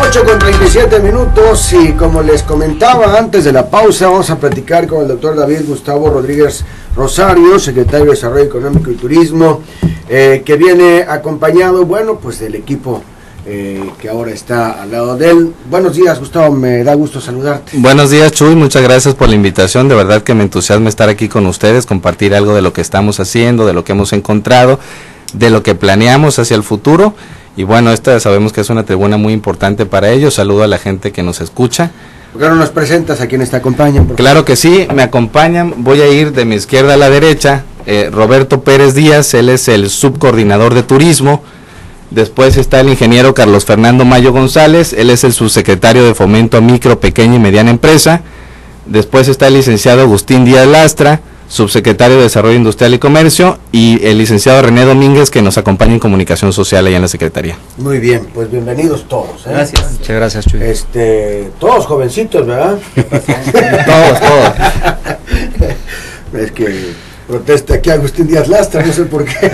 8:37 y como les comentaba antes de la pausa, vamos a platicar con el doctor David Gustavo Rodríguez Rosario, secretario de Desarrollo Económico y Turismo, que viene acompañado, bueno, pues del equipo que ahora está al lado de él. Buenos días, Gustavo, me da gusto saludarte. Buenos días, Chuy, muchas gracias por la invitación, de verdad que me entusiasma estar aquí con ustedes, compartir algo de lo que estamos haciendo, de lo que hemos encontrado, de lo que planeamos hacia el futuro. Y bueno, esta sabemos que es una tribuna muy importante para ellos. Saludo a la gente que nos escucha. ¿Por qué no nos presentas a quienes te acompañan? Claro que sí, me acompañan. Voy a ir de mi izquierda a la derecha. Roberto Pérez Díaz, él es el subcoordinador de turismo. Después está el ingeniero Carlos Fernando Mayo González, él es el subsecretario de Fomento a Micro, Pequeña y Mediana Empresa. Después está el licenciado Agustín Díaz Lastra, subsecretario de Desarrollo Industrial y Comercio, y el licenciado René Domínguez, que nos acompaña en Comunicación Social allá en la Secretaría. Muy bien, pues bienvenidos todos. Gracias. Muchas gracias, Chuy. Todos jovencitos, ¿verdad? Todos. Es que protesta aquí Agustín Díaz Lastra, no sé por qué.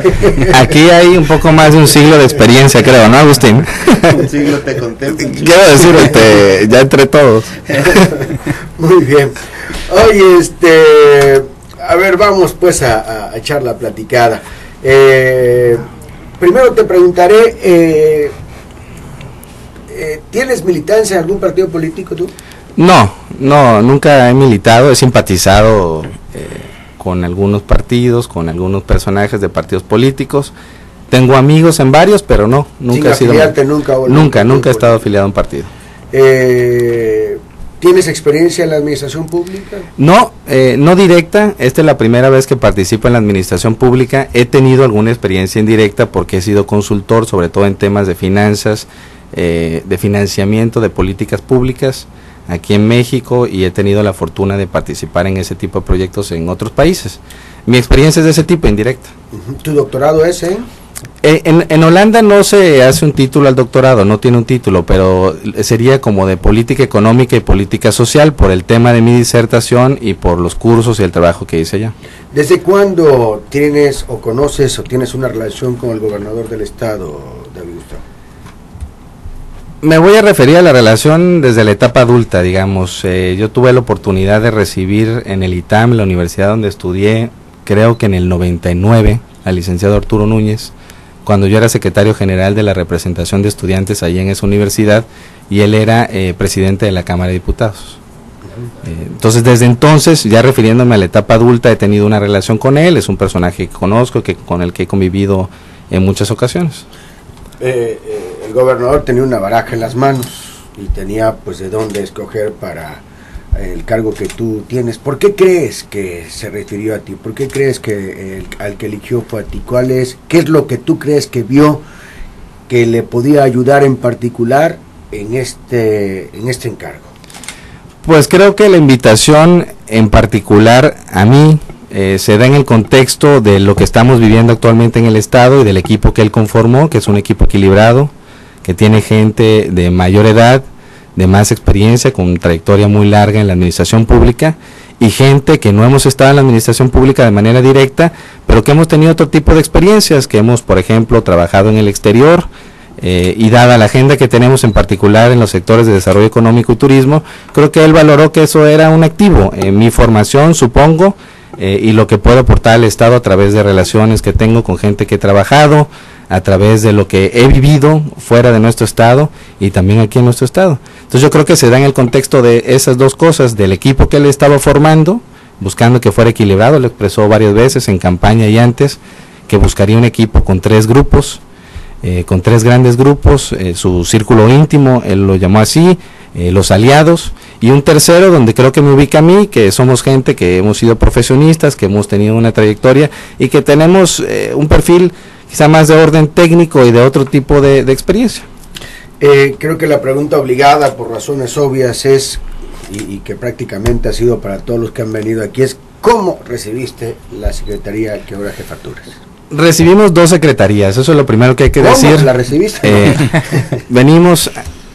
Aquí hay un poco más de un siglo de experiencia, creo, ¿no, Agustín? Un siglo te contempla. Quiero decir, ya entre todos. Muy bien. Oye, a ver, vamos pues a echar la platicada. Primero te preguntaré, ¿tienes militancia en algún partido político tú? No, nunca he militado, he simpatizado con algunos partidos, con algunos personajes de partidos políticos. Tengo amigos en varios, pero nunca he sido. Nunca he estado afiliado a un partido. ¿Tienes experiencia en la administración pública? No directa. Esta es la primera vez que participo en la administración pública. He tenido alguna experiencia indirecta porque he sido consultor, sobre todo en temas de finanzas, de financiamiento de políticas públicas aquí en México, y he tenido la fortuna de participar en ese tipo de proyectos en otros países. Mi experiencia es de ese tipo, indirecta. ¿Tu doctorado es en Holanda no se hace un título al doctorado, no tiene un título, pero sería como de política económica y política social por el tema de mi disertación y por los cursos y el trabajo que hice allá. ¿Desde cuándo tienes o conoces o tienes una relación con el gobernador del estado, David Gustavo? Me voy a referir a la relación desde la etapa adulta, digamos. Yo tuve la oportunidad de recibir en el ITAM, la universidad donde estudié, creo que en el 99, al licenciado Arturo Núñez, cuando yo era secretario general de la representación de estudiantes allí en esa universidad, y él era presidente de la Cámara de Diputados. Entonces, desde entonces, ya refiriéndome a la etapa adulta, he tenido una relación con él. Es un personaje que conozco, con el que he convivido en muchas ocasiones. El gobernador tenía una baraja en las manos y tenía pues de dónde escoger para el cargo que tú tienes. ¿Por qué crees que se refirió a ti? ¿Por qué crees que al que eligió fue a ti? ¿Qué es lo que tú crees que vio que le podía ayudar en particular en este encargo? Pues creo que la invitación en particular a mí se da en el contexto de lo que estamos viviendo actualmente en el estado y del equipo que él conformó, que es un equipo equilibrado, que tiene gente de mayor edad, de más experiencia, con trayectoria muy larga en la administración pública, y gente que no hemos estado en la administración pública de manera directa, pero que hemos tenido otro tipo de experiencias, que hemos, por ejemplo, trabajado en el exterior, y dada la agenda que tenemos en particular en los sectores de desarrollo económico y turismo, creo que él valoró que eso era un activo en mi formación, supongo, y lo que puedo aportar al Estado a través de relaciones que tengo con gente que he trabajado, a través de lo que he vivido fuera de nuestro estado y también aquí en nuestro estado. Entonces yo creo que se da en el contexto de esas dos cosas, del equipo que él estaba formando, buscando que fuera equilibrado. Lo expresó varias veces en campaña y antes, que buscaría un equipo con 3 grupos, con 3 grandes grupos, su círculo íntimo, él lo llamó así, los aliados, y un tercero donde creo que me ubica a mí, que somos gente que hemos sido profesionistas, que hemos tenido una trayectoria y que tenemos un perfil quizá más de orden técnico y de otro tipo de experiencia. Creo que la pregunta obligada por razones obvias es, y que prácticamente ha sido para todos los que han venido aquí, es ¿cómo recibiste la secretaría que ahora jefaturas? Recibimos 2 secretarías, eso es lo primero que hay que decir. ¿Cómo la recibiste? Venimos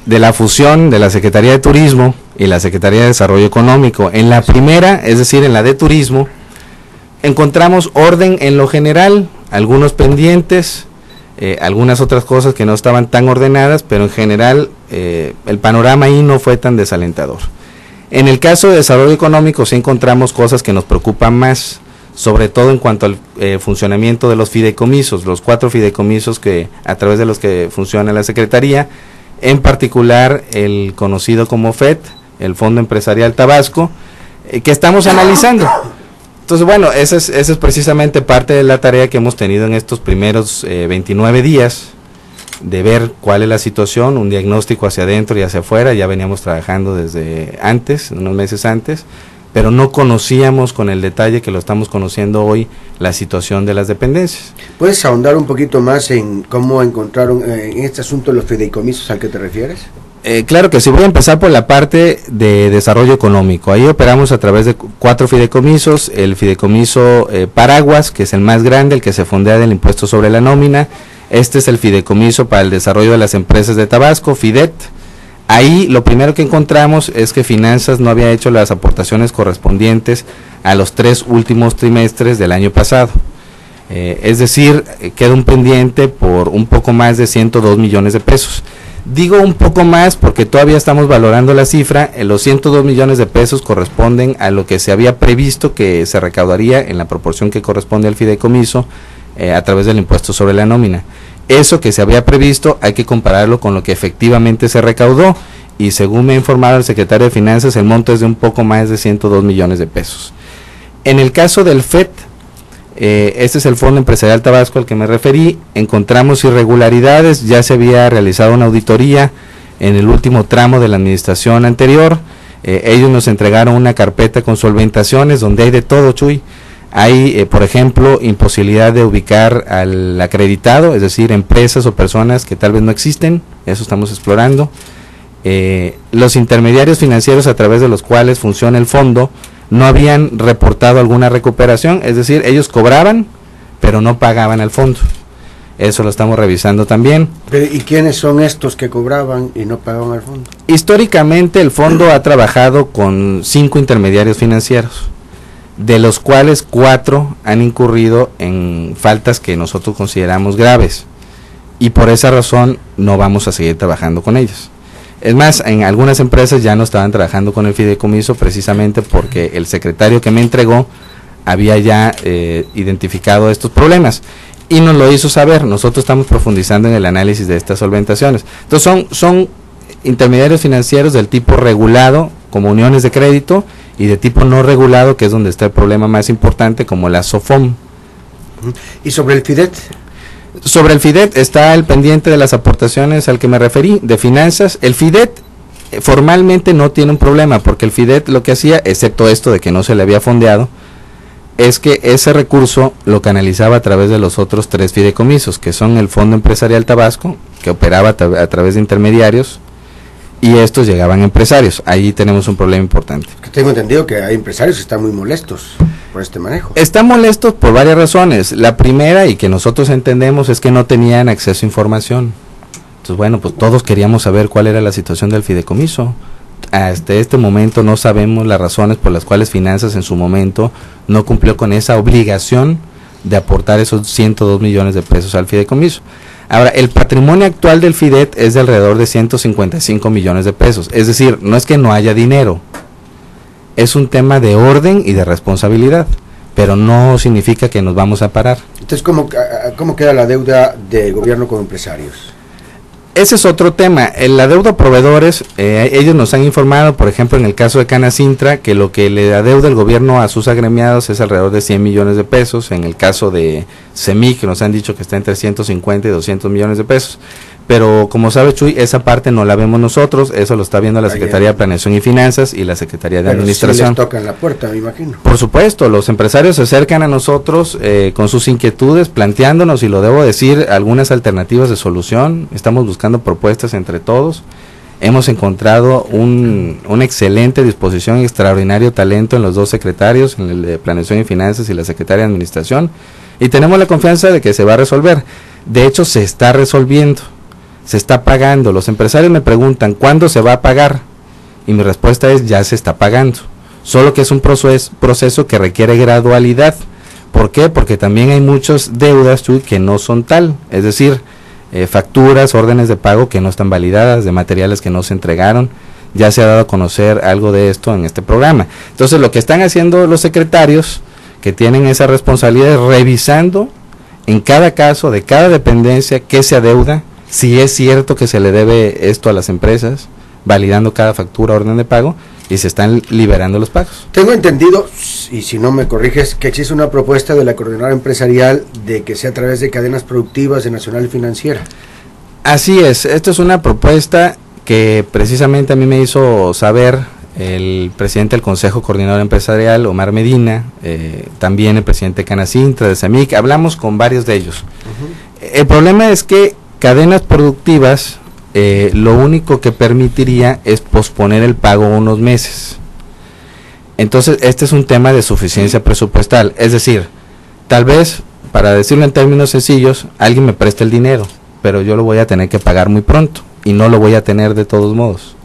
de la fusión de la Secretaría de Turismo y la Secretaría de Desarrollo Económico. En la primera, es decir, en la de Turismo, encontramos orden en lo general, algunos pendientes, algunas otras cosas que no estaban tan ordenadas, pero en general el panorama ahí no fue tan desalentador. En el caso de desarrollo económico sí encontramos cosas que nos preocupan más, sobre todo en cuanto al funcionamiento de los fideicomisos, los 4 fideicomisos a través de los que funciona la Secretaría, en particular el conocido como FET, el Fondo Empresarial Tabasco, que estamos analizando. Entonces, bueno, esa es precisamente parte de la tarea que hemos tenido en estos primeros 29 días, de ver cuál es la situación, un diagnóstico hacia adentro y hacia afuera. Ya veníamos trabajando desde antes, unos meses antes, pero no conocíamos con el detalle que lo estamos conociendo hoy la situación de las dependencias. ¿Puedes ahondar un poquito más en cómo encontraron en este asunto los fideicomisos al que te refieres? Claro que sí, voy a empezar por la parte de desarrollo económico. Ahí operamos a través de 4 fideicomisos, el fideicomiso Paraguas, que es el más grande, el que se fondea del impuesto sobre la nómina. Este es el fideicomiso para el desarrollo de las empresas de Tabasco, FIDET. Ahí lo primero que encontramos es que Finanzas no había hecho las aportaciones correspondientes a los 3 últimos trimestres del año pasado. Es decir, queda un pendiente por un poco más de 102 millones de pesos. Digo un poco más porque todavía estamos valorando la cifra. Los 102 millones de pesos corresponden a lo que se había previsto que se recaudaría en la proporción que corresponde al fideicomiso a través del impuesto sobre la nómina. Eso que se había previsto hay que compararlo con lo que efectivamente se recaudó, y según me ha informado el secretario de Finanzas, el monto es de un poco más de 102 millones de pesos. En el caso del FET, este es el Fondo Empresarial Tabasco al que me referí, encontramos irregularidades. Ya se había realizado una auditoría en el último tramo de la administración anterior. Ellos nos entregaron una carpeta con solventaciones donde hay de todo, Chuy. Hay, por ejemplo, imposibilidad de ubicar al acreditado, es decir, empresas o personas que tal vez no existen. Eso estamos explorando. Los intermediarios financieros a través de los cuales funciona el fondo no habían reportado alguna recuperación, es decir, ellos cobraban, pero no pagaban al fondo. Eso lo estamos revisando también. ¿Y quiénes son estos que cobraban y no pagaban al fondo? Históricamente el fondo ha trabajado con 5 intermediarios financieros, de los cuales 4 han incurrido en faltas que nosotros consideramos graves, y por esa razón no vamos a seguir trabajando con ellos. Es más, en algunas empresas ya no estaban trabajando con el fideicomiso precisamente porque el secretario que me entregó había ya identificado estos problemas y nos lo hizo saber. Nosotros estamos profundizando en el análisis de estas solventaciones. Entonces son intermediarios financieros del tipo regulado, como uniones de crédito, y de tipo no regulado, que es donde está el problema más importante, como la SOFOM. ¿Y sobre el FIDET? Sobre el FIDET está el pendiente de las aportaciones al que me referí, de Finanzas. El FIDET formalmente no tiene un problema, porque el FIDET lo que hacía, excepto esto de que no se le había fondeado, es que ese recurso lo canalizaba a través de los otros 3 fideicomisos, que son el Fondo Empresarial Tabasco, que operaba a través de intermediarios, y estos llegaban a empresarios. Ahí tenemos un problema importante. Tengo entendido que hay empresarios que están muy molestos por este manejo. Están molestos por varias razones. La primera, y que nosotros entendemos, es que no tenían acceso a información. Entonces, bueno, pues todos queríamos saber cuál era la situación del fideicomiso. Hasta este momento no sabemos las razones por las cuales Finanzas en su momento no cumplió con esa obligación de aportar esos 102 millones de pesos al fideicomiso. Ahora, el patrimonio actual del FIDET es de alrededor de 155 millones de pesos. Es decir, no es que no haya dinero, es un tema de orden y de responsabilidad, pero no significa que nos vamos a parar. Entonces, ¿cómo queda la deuda de gobierno con empresarios? Ese es otro tema. En la deuda a proveedores, ellos nos han informado, por ejemplo, en el caso de Canacintra, que lo que le adeuda el gobierno a sus agremiados es alrededor de 100 millones de pesos. En el caso de CEMIC, que nos han dicho que está entre 150 y 200 millones de pesos. Pero, como sabe Chuy, esa parte no la vemos nosotros, eso lo está viendo la Secretaría de Planeación y Finanzas y la Secretaría de Administración. Sí les tocan la puerta, me imagino. Por supuesto, los empresarios se acercan a nosotros con sus inquietudes, planteándonos, y lo debo decir, algunas alternativas de solución. Estamos buscando propuestas entre todos. Hemos encontrado una excelente disposición y extraordinario talento en los 2 secretarios, en el de Planeación y Finanzas y la Secretaría de Administración, y tenemos la confianza de que se va a resolver. De hecho, se está resolviendo. Se está pagando. Los empresarios me preguntan, ¿cuándo se va a pagar? Y mi respuesta es, ya se está pagando. Solo que es un proceso que requiere gradualidad. ¿Por qué? Porque también hay muchas deudas, Chuy, que no son tal. Es decir, facturas, órdenes de pago que no están validadas, de materiales que no se entregaron. Ya se ha dado a conocer algo de esto en este programa. Entonces, lo que están haciendo los secretarios que tienen esa responsabilidad es revisando en cada caso de cada dependencia qué se adeuda, si es cierto que se le debe esto a las empresas, validando cada factura, orden de pago, y se están liberando los pagos. Tengo entendido, y si no me corriges, que existe una propuesta de la coordinadora empresarial de que sea a través de cadenas productivas de Nacional Financiera. Así es, esto es una propuesta que precisamente a mí me hizo saber el presidente del Consejo Coordinador Empresarial, Omar Medina, también el presidente Canacintra, de SAMIC, hablamos con varios de ellos. El problema es que cadenas productivas, lo único que permitiría es posponer el pago unos meses. Entonces, este es un tema de suficiencia presupuestal, es decir, tal vez, para decirlo en términos sencillos, alguien me presta el dinero, pero yo lo voy a tener que pagar muy pronto, y no lo voy a tener de todos modos.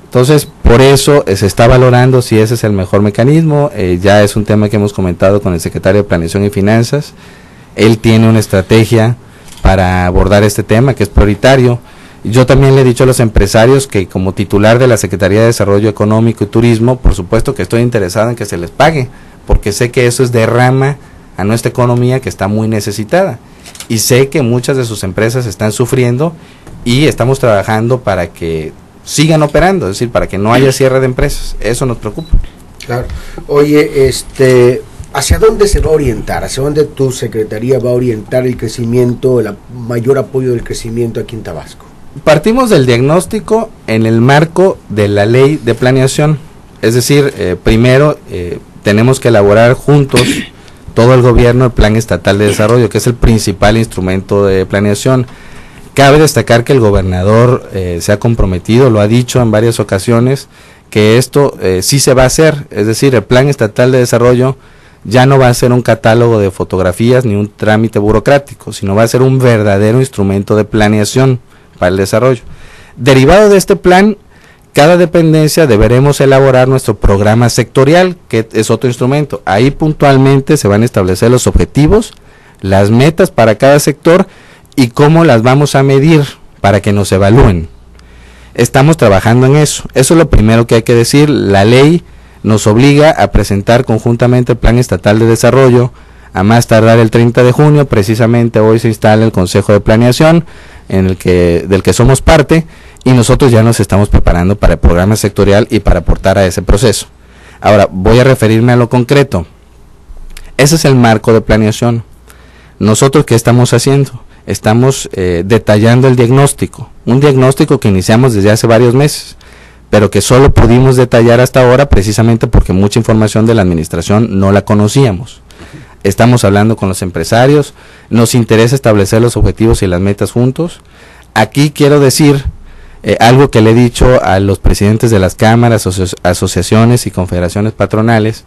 Entonces, por eso se está valorando si ese es el mejor mecanismo. Ya es un tema que hemos comentado con el secretario de Planeación y Finanzas. Él tiene una estrategia para abordar este tema que es prioritario. Yo también le he dicho a los empresarios que, como titular de la Secretaría de Desarrollo Económico y Turismo, por supuesto que estoy interesado en que se les pague, porque sé que eso es derrama a nuestra economía, que está muy necesitada, y sé que muchas de sus empresas están sufriendo, y estamos trabajando para que sigan operando, es decir, para que no haya cierre de empresas. Eso nos preocupa. Claro. Oye, ¿hacia dónde se va a orientar? ¿Hacia dónde tu secretaría va a orientar el crecimiento, el mayor apoyo del crecimiento aquí en Tabasco? Partimos del diagnóstico en el marco de la ley de planeación. Es decir, primero tenemos que elaborar juntos todo el gobierno el Plan Estatal de Desarrollo, que es el principal instrumento de planeación. Cabe destacar que el gobernador se ha comprometido, lo ha dicho en varias ocasiones, que esto sí se va a hacer. Es decir, el Plan Estatal de Desarrollo ya no va a ser un catálogo de fotografías ni un trámite burocrático, sino va a ser un verdadero instrumento de planeación para el desarrollo. Derivado de este plan, cada dependencia deberemos elaborar nuestro programa sectorial, que es otro instrumento. Ahí puntualmente se van a establecer los objetivos, las metas para cada sector y cómo las vamos a medir para que nos evalúen. Estamos trabajando en eso. Eso es lo primero que hay que decir. La ley nos obliga a presentar conjuntamente el Plan Estatal de Desarrollo a más tardar el 30 de junio. Precisamente hoy se instala el Consejo de Planeación del que somos parte, y nosotros ya nos estamos preparando para el programa sectorial y para aportar a ese proceso. Ahora, voy a referirme a lo concreto. Ese es el marco de planeación. ¿Nosotros qué estamos haciendo? Estamos detallando el diagnóstico, un diagnóstico que iniciamos desde hace varios meses, pero que solo pudimos detallar hasta ahora precisamente porque mucha información de la administración no la conocíamos. Estamos hablando con los empresarios, nos interesa establecer los objetivos y las metas juntos. Aquí quiero decir algo que le he dicho a los presidentes de las cámaras, asociaciones y confederaciones patronales,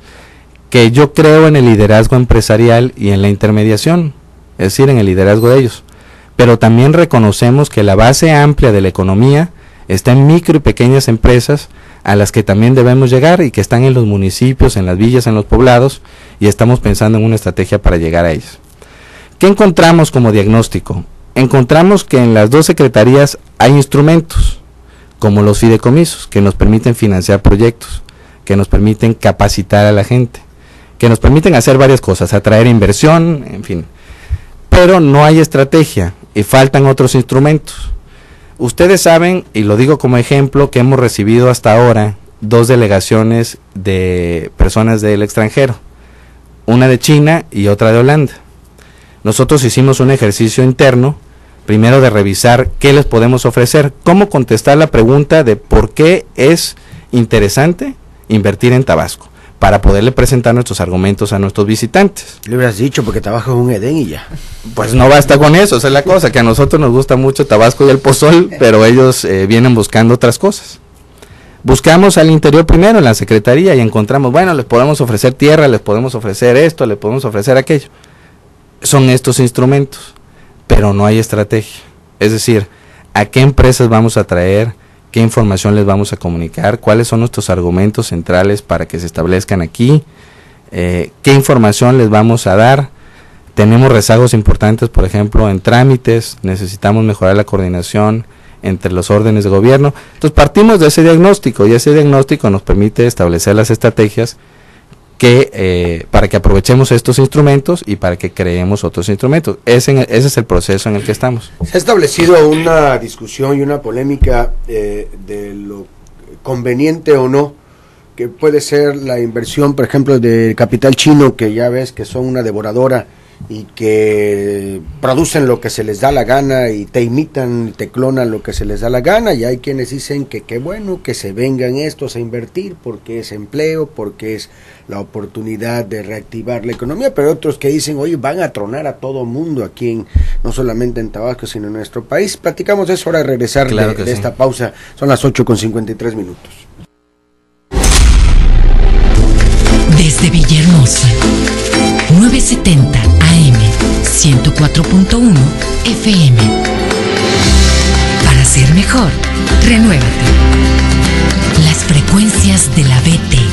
que yo creo en el liderazgo empresarial y en la intermediación, es decir, en el liderazgo de ellos. Pero también reconocemos que la base amplia de la economía está en micro y pequeñas empresas a las que también debemos llegar y que están en los municipios, en las villas, en los poblados, y estamos pensando en una estrategia para llegar a ellas. ¿Qué encontramos como diagnóstico? Encontramos que en las dos secretarías hay instrumentos, como los fideicomisos, que nos permiten financiar proyectos, que nos permiten capacitar a la gente, que nos permiten hacer varias cosas, atraer inversión, en fin. Pero no hay estrategia y faltan otros instrumentos. Ustedes saben, y lo digo como ejemplo, que hemos recibido hasta ahora 2 delegaciones de personas del extranjero, una de China y otra de Holanda. Nosotros hicimos un ejercicio interno, primero de revisar qué les podemos ofrecer, cómo contestar la pregunta de por qué es interesante invertir en Tabasco, para poderle presentar nuestros argumentos a nuestros visitantes. Le hubieras dicho, porque Tabasco es un Edén y ya. Pues no basta con eso, esa es la cosa, que a nosotros nos gusta mucho Tabasco y el pozol, pero ellos vienen buscando otras cosas. Buscamos al interior primero en la secretaría y encontramos, bueno, les podemos ofrecer tierra, les podemos ofrecer esto, les podemos ofrecer aquello. Son estos instrumentos, pero no hay estrategia. Es decir, ¿a qué empresas vamos a traer? ¿Qué información les vamos a comunicar? ¿Cuáles son nuestros argumentos centrales para que se establezcan aquí? ¿Qué información les vamos a dar? tenemos rezagos importantes, por ejemplo, en trámites, necesitamos mejorar la coordinación entre los órdenes de gobierno. Entonces partimos de ese diagnóstico y ese diagnóstico nos permite establecer las estrategias que para que aprovechemos estos instrumentos y para que creemos otros instrumentos. Ese es el proceso en el que estamos. Se ha establecido una discusión y una polémica de lo conveniente o no que puede ser la inversión, por ejemplo, del capital chino, que ya ves que son una devoradora y que producen lo que se les da la gana y te imitan y te clonan lo que se les da la gana, y hay quienes dicen que qué bueno que se vengan estos a invertir porque es empleo, porque es la oportunidad de reactivar la economía, pero otros que dicen, oye, van a tronar a todo mundo aquí, no solamente en Tabasco, sino en nuestro país. Platicamos de eso ahora, regresar claro de sí. esta pausa. Son las 8:53. Desde Villahermosa, 970 AM, 104.1 FM. Para ser mejor, renuévate. Las frecuencias de la BT.